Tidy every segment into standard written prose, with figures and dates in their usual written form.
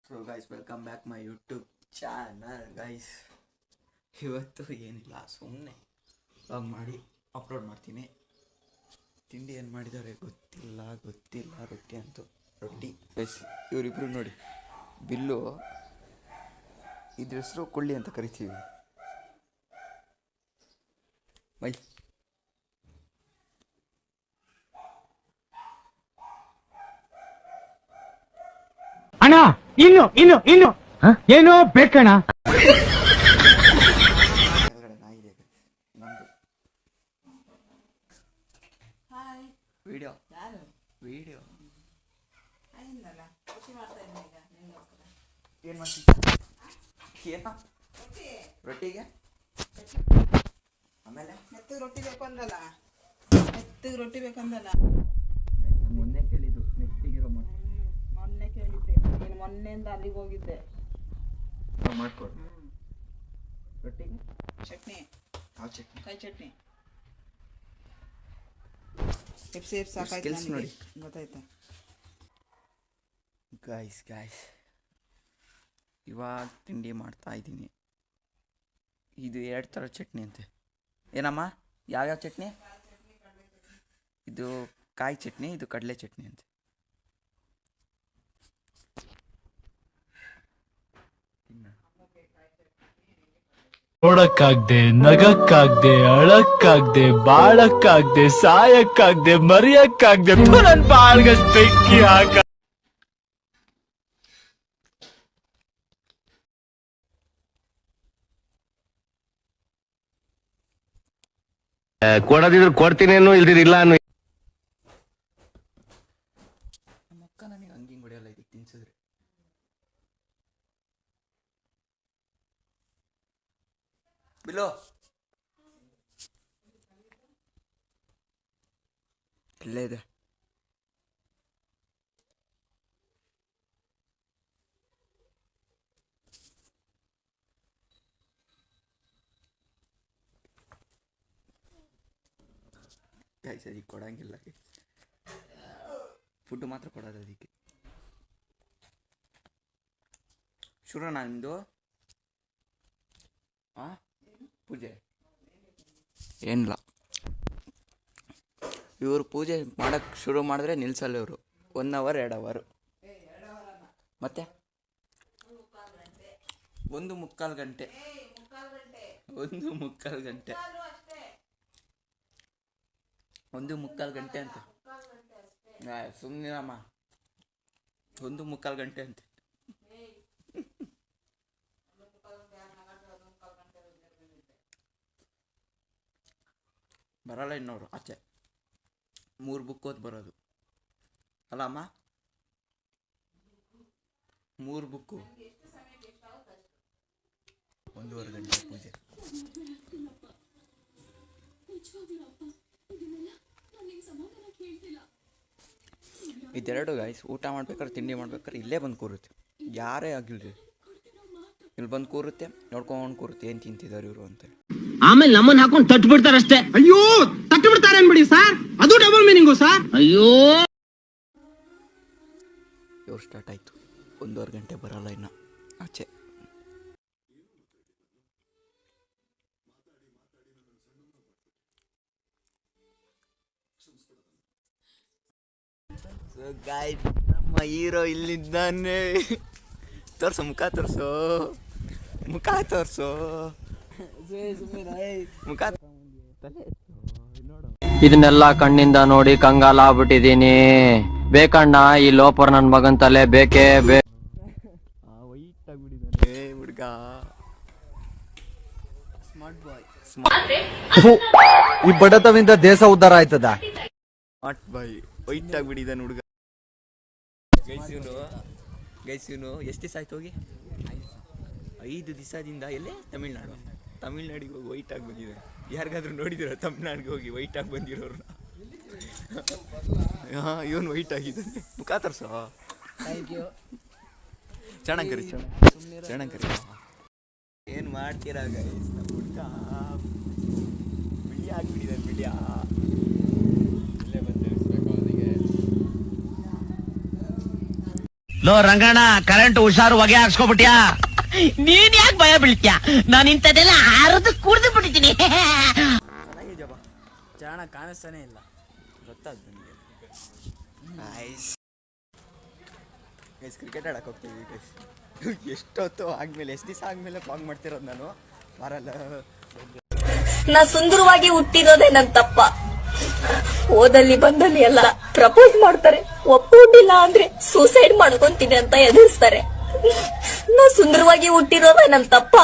So guys welcome back my YouTube channel guys. ಇವತ್ತು ಏನಿಲ್ಲ, ಸುಮ್ಮನೆ ವ್ಲಾಗ್ ಮಾಡಿ ಅಪ್ಲೋಡ್ ಮಾಡ್ತೀನಿ. ತಿಂಡಿ ಏನು ಮಾಡಿದ್ದಾರೆ ಗೊತ್ತಿಲ್ಲ. ರೊಟ್ಟಿ ಅಂತೂ ರೊಟ್ಟಿ ಗೈಸ್. ಇವರಿಬ್ರು ನೋಡಿ, ಬಿಲ್ಲು ಇದ್ರ ಹೆಸರು ಕೊಳ್ಳಿ ಅಂತ ಕರಿತೀವಿ. ಮೈ ಅಣ್ಣ ಇನ್ನು ಏನೋ ಬೇಕಣ್ಣ. ನಾಯಿದೆ ನಮ್ದು ವಿಡಿಯೋ ಏನು ಮಾಡ್ತೀವಿ ರೊಟ್ಟಿಗೆ. ಆಮೇಲೆ ಮೆತ್ತಗೆ ರೊಟ್ಟಿ ಬೇಕಂದಲ್ಲ ಮೊನ್ನೆ ಕೇಳಿದ್ದು ಮೆತ್ತಿಗಿರೋ ಮೊನ್ನೆ ಕೇಳಿದ್ದೆ. ನೀನು ಮೊನ್ನೆಯಿಂದ ಅಲ್ಲಿಗೆ ಹೋಗಿದ್ದೆ. ಮಾಡ್ಕೊಡು ರೊಟ್ಟಿಗೆ ಚಟ್ನಿ, ಯಾವ ಚಟ್ನಿ? ಕಾಯಿ ಚಟ್ನಿ. ಸೇಫ್ ಸಾಕಾಯ್ತು ಸ್ಕಿಲ್ಸ್ ನೋಡಿ. ಗೊತ್ತಾಯ್ತಾ ಗಾಯ್ಸ್ ಇವಾಗ ತಿಂಡಿ ಮಾಡ್ತಾ ಇದ್ದೀನಿ. ಇದು 2 ಥರ ಚಟ್ನಿ ಅಂತೆ. ಏನಮ್ಮ, ಯಾವ್ಯಾವ ಚಟ್ನಿ? ಇದು ಕಾಯಿ ಚಟ್ನಿ, ಇದು ಕಡಲೆ ಚಟ್ನಿ ಅಂತೆ. ನೋಡಕ್ಕಾಗ್ದೆ, ನಗಕ್ಕಾಗ್ದೆ, ಅಳಕ್ಕಾಗ್ದೆ, ಬಾಳಕ್ಕಾಗ್ದೆ, ಸಾಯಕ್ಕಾಗ್ದೆ, ಮರಿಯಕ್ಕಾಗ್ದೆ, ನನ್ ಬಾಳ್ಗಷ್ಟ್ ಬೆಂಕಿ ಹಾಕ. ಕೊಡದಿದ್ರು ಕೊಡ್ತೀನಿ ಅನ್ನೋ ಇಲ್ದಿರಿಲ್ಲ ಅನ್ನೋ. ನಮ್ಮ ಅಕ್ಕ ನನಗೆ ಹಂಗಿಂಗ್ ಹೊಡೆಯಲ್ಲ, ಇದಕ್ಕೆ ತಿನ್ಸಿದ್ರೆ. ಬಿಲೋ ಇಲ್ಲೇ ಇದೆ. ಗೈಸ್ ಅದಕ್ಕೆ ಕೊಡಂಗಿಲ್ಲ, ಫುಡ್ ಮಾತ್ರ ಕೊಡೋದು ಅದಕ್ಕೆ. ಶುರುನಾ ನಿಮ್ಮದು? ಪೂಜೆ ಏನಿಲ್ಲ, ಇವರು ಪೂಜೆ ಮಾಡೋಕ್ಕೆ ಶುರು ಮಾಡಿದ್ರೆ ನಿಲ್ಸಲ್ಲ ಇವರು. 1 ಅವರ್ 2 ಅವರ್ ಮತ್ತೆ 1.25 ಗಂಟೆ 1.25 ಗಂಟೆ 1.25 ಗಂಟೆ ಅಂತ. ಸುಮ್ಮನಿರಮ್ಮ, 1.25 ಗಂಟೆ ಅಂತೆ. ಬರಲ್ಲ ಇನ್ನೋರು ಆಚೆ. 3 ಬುಕ್ ಓದ್ ಬರೋದು ಅಲ್ಲ ಅಮ್ಮ? 3 ಬುಕ್ಕು 1.5 ಗಂಟೆ ಪೂಜೆ. ಇದೆರಡು ಗೈಸ್ ಊಟ ಮಾಡ್ಬೇಕಾದ್ರೆ, ತಿಂಡಿ ಮಾಡ್ಬೇಕಾದ್ರೆ ಇಲ್ಲೇ ಬಂದು ಕೂರುತ್ತೆ. ಯಾರೇ ಆಗಿಲ್ರಿ, ಇಲ್ಲಿ ಬಂದು ಕೂರುತ್ತೆ, ನೋಡ್ಕೊಂಡು ಕೂರುತ್ತೆ ಏನು ತಿಂತಿದ್ದಾರೆ ಇವರು ಅಂತ. ಆಮೇಲೆ ನಮ್ಮನ್ನ ಹಾಕೊಂಡು ತಟ್ಟು ಬಿಡ್ತಾರಷ್ಟೇ. ಅಯ್ಯೋ ತಟ್ಟು ಬಿಡ್ತಾರೆ ಅನ್ಬಿಡಿ ಸರ್, ಅದು ಡಬಲ್ ಮೀನಿಂಗು ಸರ್. ಅಯ್ಯೋ ಇವ್ರು ಸ್ಟಾರ್ಟ್ ಆಯಿತು. 1.5 ಗಂಟೆ ಬರಲ್ಲ ಇನ್ನು ಆಚೆ. ಗಾಯ್ಸ್ ನಮ್ಮ ಹೀರೋ ಇಲ್ಲಿದ್ದಾನೆ. ತೋರ್ಸು ಮುಖ, ತೋರಿಸು ಮುಖ, ತೋರಿಸು ಮುಖ. ಇದನ್ನೆಲ್ಲ ಕಣ್ಣಿಂದ ನೋಡಿ ಕಂಗಾಲಾಗ್ಬಿಟ್ಟಿದೀನಿ. ಬೇಕಣ್ಣ ಈ ಲೋಪರ್ ನನ್ ಮಗನ್ ತಲೆ ಬೇಕೇ ವೈಟ್ ಆಗಿಬಿಟ್ಟಿದ್ದಾನೆ ಹುಡುಗ. ಸ್ಮಾರ್ಟ್ ಬಾಯ್, ಈ ಬಡತವಿಂದ ದೇಶ ಉದ್ಧಾರ ಆಯ್ತದ. ಸ್ಮಾರ್ಟ್ ಬಾಯ್ ವೈಟ್ ಆಗಿಬಿಟ್ಟಿದ್ದಾನೆ ಹುಡುಗ. ಗೈಸ್ ಇವನು ಎಷ್ಟು ದಿವಸ ಆಯ್ತು ಹೋಗಿ? 5 ದಿವಸದಿಂದ. ಎಲ್ಲೇ? ತಮಿಳ್ನಾಡಿಗೆ ಹೋಗಿ ವೈಟ್ ಆಗಿ ಬಂದಿದ್ದಾರೆ. ಯಾರಿಗಾದ್ರೂ ನೋಡಿದಿರ ತಮಿಳ್ನಾಡಿಗೆ ಹೋಗಿ ವೈಟ್ ಆಗಿ ಬಂದಿರೋರ್ನ? ಇವನು ವೈಟ್ ಆಗಿದ್ದಾನೆ. ಮುಖ ತೋರ್ಸೋ. ಚೆನ್ನಾಗಿ ಕರಿ. ಏನು ಮಾಡ್ತೀರಾ ಗೈಸ್? ನಮ್ಮ ಹುಡುಗ ಬಿಳಿ ಆಗಿಬಿಟ್ಟಿದ್ದಾನೆ. ಬಿಳಿಯ ಇಲ್ಲೇ ಬಂದು ತಿಳಿಸ್ಬೇಕು ಅವನಿಗೆ. ಲೋ ರಂಗಣ್ಣ ಕರೆಂಟ್ ಹುಷಾರು ಹೊಗೆ ಹಾಕ್ಸ್ಕೊಬಿಟ್ಯಾ. ನೀನ್ ಯಾಕೆ ಭಯ ಬೀಳ್ತ್ಯಾ? ನಾನು ಇಂಥದ್ದೆಲ್ಲ ಅರ್ದು ಕುಡ್ದು ಬಿಟ್ಟಿದ್ದೀನಿ. ಚೆನ್ನಾಗಿದ್ಯಪ್ಪ. ಜಾಣ ಕಾಣಿಸ್ತಾನೆ ಇಲ್ಲ, ಗೊತ್ತಾಗ್ದು ನಿಮಗೆ. ಗೈಸ್ ಕ್ರಿಕೆಟ್ ಆಡಕ್ಕೆ ಹೋಗ್ತೀವಿ ಗೈಸ್. ಎಷ್ಟೊತ್ತು ಆದ್ಮೇಲೆ, ಎಷ್ಟು ದಿವಸ ಆದ್ಮೇಲೆ ಪಾಗ್ ಮಾಡ್ತಿರೋದು ನಾನು. ಬರಲ್ಲ. ನಾ ಸುಂದರವಾಗಿ ಹುಟ್ಟಿರೋದೇ ನನ್ ತಪ್ಪ. ಓದಲ್ಲಿ ಬಂದಲ್ಲಿ ಎಲ್ಲ ಪ್ರಪೋಸ್ ಮಾಡ್ತಾರೆ, ಒಪ್ಪಿಲ್ಲ ಅಂದ್ರೆ ಸೂಸೈಡ್ ಮಾಡ್ಕೊಂತೀನಿ ಅಂತ ಎದುರಿಸ್ತಾರೆ. ನಾ ಸುಂದರವಾಗಿ ಹುಟ್ಟಿರೋದೇ ನನ್ ತಪ್ಪ.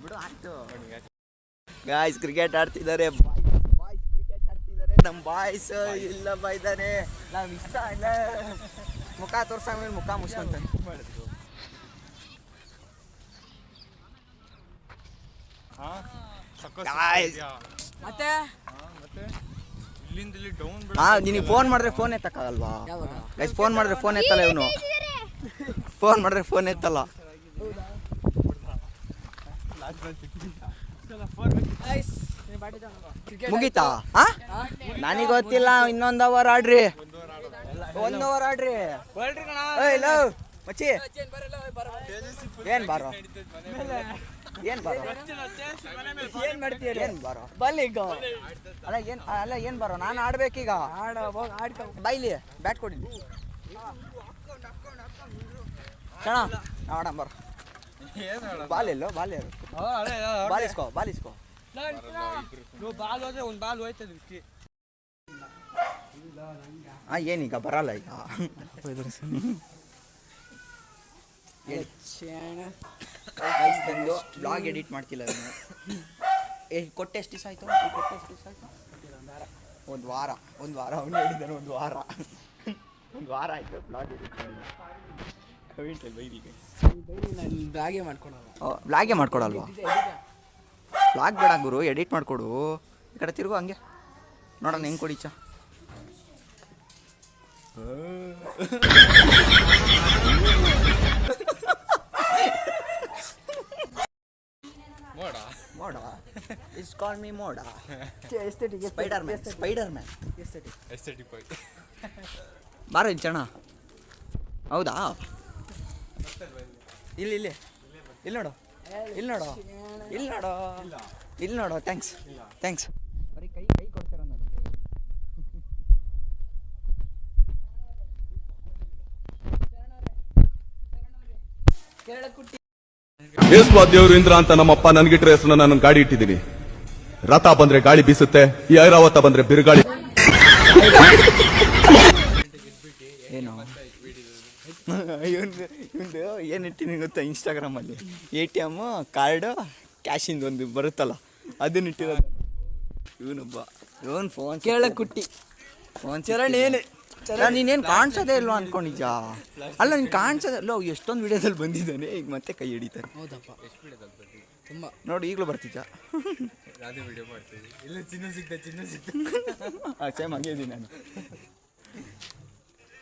ಬಿಡು ಆಯ್ತು. ಗಾಯ್ಸ್ ಕ್ರಿಕೆಟ್ ಆಡ್ತಿದ್ದಾರೆ, ಬಾಯ್ಸ್ ಕ್ರಿಕೆಟ್ ಆಡ್ತಿದ್ದಾರೆ. ನಮ್ಮ ಬಾಯ್ಸ್ ಇಲ್ಲ ಬೈದಾನೆ, ನಾವು ಇಷ್ಟ ಇಲ್ಲ. ಮುಖ ತೋರ್ಸಂಗ್ಮೇಲೆ ಮುಖ ಮುಚ್ಕೊಂತಾನೆ. ನಿನಗೆ ಫೋನ್ ಮಾಡಿದ್ರೆ ಫೋನ್ ಎತ್ತಕ್ಕಾಗಲ್ವಾ ಗೈಸ್? ಫೋನ್ ಮಾಡಿದ್ರೆ ಫೋನ್ ಎತ್ತಲ್ಲ ಇವನು. ಫೋನ್ ಮಾಡಿದ್ರೆ ಫೋನ್ ಎತ್ತಲ್ಲ. ಮುಗೀತಾ? ನನಗೆ ಗೊತ್ತಿಲ್ಲ. ಇನ್ನೊಂದು ಅವರ್ ಆಡ್ರಿ, 1 ಅವರ್ ಆಡ್ರಿ. ಮಚ್ಚಿ ಏನ್ ಬಾರೋ, ಏನ್ ಬಾರೋ, ಏನ್ ಮಾಡ್ತೀರಿ? ಏನ್ ಬಾರೋ ಬಲ್ಲಿಗ ಅಲ್ಲ, ಏನ್ ಅಲ್ಲ, ಏನ್ ಬಾರೋ? ನಾನು ಆಡ್ಬೇಕೀಗ. ಬೈಲಿ ಬ್ಯಾಟ್ ಕೊಡಿ ಚಣ ಆಡ ಬಾರೋ. ಬಾಲ್ ಎಲ್ಲೋ, ಬಾಲ್ ಯಾರು? ಬಾಲಿಸ್ಕೋ, ಬಾಲಿಸ್ಕೋ. ಏನೀಗ ಬರಲ್ಲ ಈಗ. ಬ್ಲಾಗ್ ಎಡಿಟ್ ಮಾಡ್ತಿಲ್ಲ ಇವನು. ಕೊಟ್ಟೆ ಎಷ್ಟು ದಿವಸ ಆಯ್ತು? ಕೊಟ್ಟೆ ಎಷ್ಟು ದಿವಸ ಆಯ್ತು? ಒಂದು ವಾರ ಅವನು ಹೇಳಿದ್ದಾನೆ. ಒಂದು ವಾರ ಆಯ್ತು ಬ್ಲಾಗ್ ಎಡಿಟ್ ಮಾಡಿ. ಬ್ಲಾಗೇ ಮಾಡ್ಕೊಡಲ್ವಾ? ಬ್ಲಾಗ್ ಬೇಡ ಗುರು, ಎಡಿಟ್ ಮಾಡ್ಕೊಡು. ಈ ಕಡೆ ತಿರುಗು, ಹಂಗೆ ನೋಡೋಣ ಹೆಂಗೆ ಕೊಡಿಚ. ಮೋಡ ಇಟ್ಸ್ ಕಾಲ್ ಮೀ ಮೋಡ. Spider man. ಬಾರೋ ಇಲ್ಲಿ ಚಣ. ಹೌದಾ? ಇಲ್ಲಿ ನೋಡು, ಇಲ್ಲಿ ನೋಡು. ಥ್ಯಾಂಕ್ಸ್. ಬರೀ ಕೈ ಕೊಡ್ತೀರ ನಾನು. ಏಸ್ವಾ ದೇವ್ರು ಇಂದ್ರ ಅಂತ ನಮ್ಮಪ್ಪ ನನ್ಗಿಟ್ರೆ ಹೆಸರು ನಾನು ಗಾಡಿ ಇಟ್ಟಿದ್ದೀನಿ. ರಥ ಬಂದ್ರೆ ಗಾಳಿ ಬೀಸುತ್ತೆ, ಈ ಐರಾವತ ಬಂದ್ರೆ ಬಿರುಗಾಳಿ. ಏನು ಇವಂದು ಏನು ಇಟ್ಟಿನಿ ಗೊತ್ತಾ? ಇನ್ಸ್ಟಾಗ್ರಾಮಲ್ಲಿ ATM ಕಾರ್ಡು ಕ್ಯಾಶಿಂದು ಒಂದು ಬರುತ್ತಲ್ಲ, ಅದನ್ನ ಇಟ್ಟಿರೋದು. ಇವನು ಫೋನ್ ಕೇಳಕ್ಕುಟ್ಟಿ ಫೋನ್ ಚರಣ್. ನೀನೇನು ಕಾಣಿಸೋದೇ ಇಲ್ವಾ ಅನ್ಕೊಂಡಿದ್ದ? ಅಲ್ಲ, ನೀನು ಕಾಣಿಸೋದೇ ಇಲ್ಲ. ಎಷ್ಟೊಂದು ವಿಡಿಯೋದಲ್ಲಿ ಬಂದಿದ್ದಾನೆ, ಈಗ ಮತ್ತೆ ಕೈ ಹಿಡಿತಾರೆ. ಹೌದಪ್ಪ, ನೋಡಿ ಈಗಲೂ ಬರ್ತಿದ್ದ. ಸೇಮ್ ಹಂಗೆ ಇದ್ದೀನಿ ನಾನು.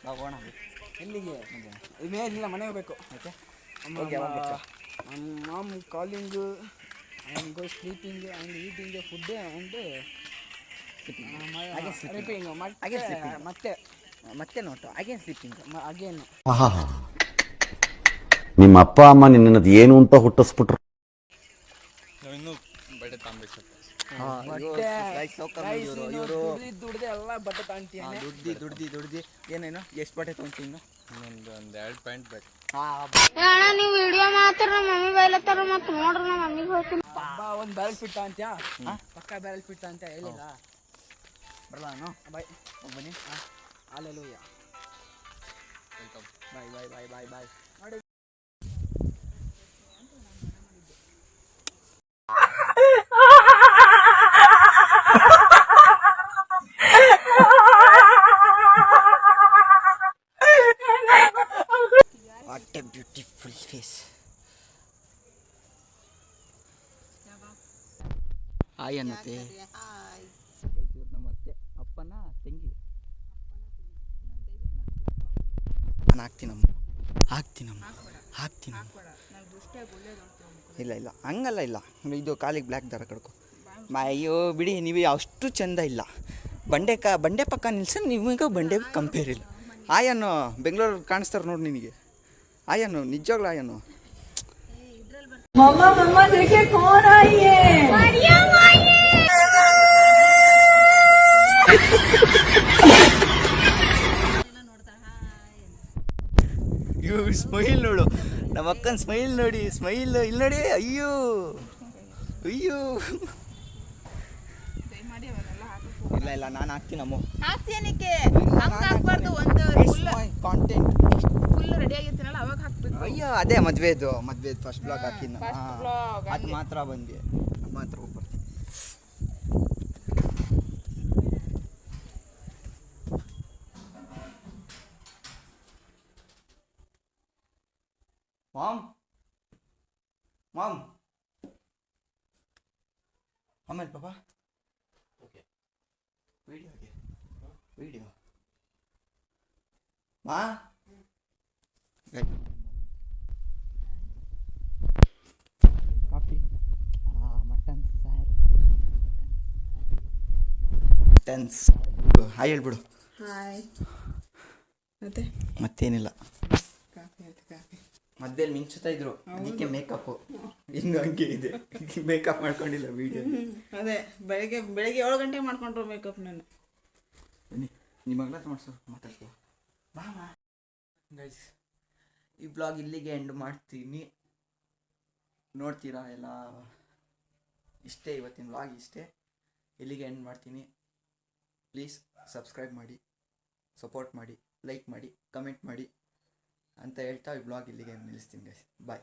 ಹೋಗೋಣ. ಎಲ್ಲಿಗೆ? ಇಲ್ಲ, ಮನೆಗೆ ಹೋಗ್ಬೇಕು. Mom calling and go sleeping and eating food and sleeping. ಮತ್ತೆ ನೋಟು ಅಗೇನ್ ಸ್ಲೀಪಿಂಗ್ ಅಗೇನ್. ನಿಮ್ಮ ಅಪ್ಪ ಅಮ್ಮ ನಿನ್ನದು ಏನು ಅಂತ ಹುಟ್ಟಿಸ್ಬಿಟ್ರು. ದುಡ್ದಿ ಏನೇನು ಎಷ್ಟು ಬಟ್ಟೆ ತೊಗೊಂತೀನಿ? ಒಂದು 2 ಪ್ಯಾಂಟ್ ಬೇಕು. ನೀವು ವಿಡಿಯೋ ಮಾತ್ರ ನಮ್ಮ ಮಮ್ಮಿ ಬೈಲತ್ತಾರ, ಮತ್ತೆ ನೋಡ್ರಿ ನಮ್ಮ ಮಮ್ಮಿಗೆ ಹೋಗ್ತೀನಿ. ಒಂದು ಬ್ಯಾರಲ್ ಫಿಟ್ ಅಂತ್ಯಾ? ಪಕ್ಕ ಬ್ಯಾರಲ್ ಫಿಟ್ ಅಂತ ಹೇಳಿಲ್ಲ. ಬರಲ್ಲ ನಾನು. ಬಾಯ್, ಬನ್ನಿ. Hallelujah. Bye. What a beautiful face. Hi ಅನ್ನತ್ತೆ. ನಮ್ಮತ್ತೆ ಅಪ್ಪನ ತಂಗಿ. ನಾನು ಹಾಕ್ತೀನಮ್ಮ. ಇಲ್ಲ ಹಂಗಲ್ಲ. ಇಲ್ಲ, ಇದು ಕಾಲಿಗೆ ಬ್ಲ್ಯಾಕ್ ದಾರ ಕಡ್ಕೊ. ಅಯ್ಯೋ ಬಿಡಿ, ನೀವು ಅಷ್ಟು ಚೆಂದ ಇಲ್ಲ. ಬಂಡೆ ಪಕ್ಕ ನಿಲ್ಸ, ನಿಮಗೆ ಬಂಡೆಗೆ ಕಂಪೇರ್ ಇಲ್ಲ. ಆಯನ್ನು ಬೆಂಗಳೂರು ಕಾಣಿಸ್ತಾರೆ ನೋಡಿ ನಿನಗೆ. ಆಯನ್ನು ನಿಜವಾಗ್ಲೂ ಆಯನ್ನು. ಇವು ಸ್ಮೈಲ್ ನೋಡು, ನಮ್ಮ ಅಕ್ಕನ ಸ್ಮೈಲ್ ನೋಡಿ, ಸ್ಮೈಲ್ ಇಲ್ಲಿ ನೋಡಿ. ಅಯ್ಯೋ ಅಯ್ಯೋ, ಇಲ್ಲ ಇಲ್ಲ ನಾನು ಹಾಕ್ತೀನಿ ಅಮ್ಮ. ಹಾಕ್ತೀಯನಿಕ್ಕೆ ಹಾಕ್ಬಾರ್ದು. ಒಂದು ಕಾಂಟೆಂಟ್ ಫುಲ್ ರೆಡಿ ಆಗಿರ್ತೀನಲ್ಲ ಅವಾಗ ಹಾಕ್ಬೇಕು. ಅಯ್ಯೋ ಅದೇ ಮದ್ವೆದು ಫಸ್ಟ್ ಬ್ಲಾಗ್ ಹಾಕಿದ್ನ. first vlog, ಅದು ಮಾತ್ರ ಬಂದೆ, ಮಾತ್ರ ಹೋಗ್ಬರ್ತೀನಿ. ಮಾಮ್ ಮಾಮ್ ಆಮೇಲೆ ಪಾಪ ಓಕೆ ವಿಡಿಯೋ ಮಾ ಕಾಫಿ ಮಟನ್ ಸಾರು ಹಾಯ್ ಹೇಳ್ಬಿಡು. ಹಾಯ್. ಮತ್ತೆ ಮತ್ತೇನಿಲ್ಲ. ಕಾಫಿ ಆಯ್ತು, ಕಾಫಿ. ಮಧ್ಯದಲ್ಲಿ ಮಿಂಚುತ್ತಾ ಇದ್ರು, ಅದಕ್ಕೆ ಮೇಕಪ್ ಹಿಂಗೆ ಹಂಗೆ ಇದೆ. ಮೇಕಪ್ ಮಾಡ್ಕೊಂಡಿಲ್ಲ ವಿಡಿಯೋ. ಅದೇ ಬೆಳಗ್ಗೆ 7 ಗಂಟೆಗೆ ಮಾಡ್ಕೊಂಡ್ರು ಮೇಕಪ್. ನಾನು ಬನ್ನಿ ನಿಮ್ಮ ಮಗಳ ಮಾಡಿಸು, ಮಾತಾಡ್ಕೊ ಬಾ. ಗೈಸ್, ಈ ಬ್ಲಾಗ್ ಇಲ್ಲಿಗೆ ಎಂಡ್ ಮಾಡ್ತೀನಿ. ನೋಡ್ತೀರಾ ಎಲ್ಲ, ಇಷ್ಟೇ ಇವತ್ತಿನ ಬ್ಲಾಗ್, ಇಷ್ಟೇ. ಇಲ್ಲಿಗೆ ಎಂಡ್ ಮಾಡ್ತೀನಿ. ಪ್ಲೀಸ್ ಸಬ್ಸ್ಕ್ರೈಬ್ ಮಾಡಿ, ಸಪೋರ್ಟ್ ಮಾಡಿ, ಲೈಕ್ ಮಾಡಿ, ಕಮೆಂಟ್ ಮಾಡಿ ಅಂತ ಹೇಳ್ತಾ ಈ ಬ್ಲಾಗ್ ಇಲ್ಲಿಗೆ ನಿಲ್ಲಿಸ್ತೀನಿ ಗೈಸ್. ಬಾಯ್.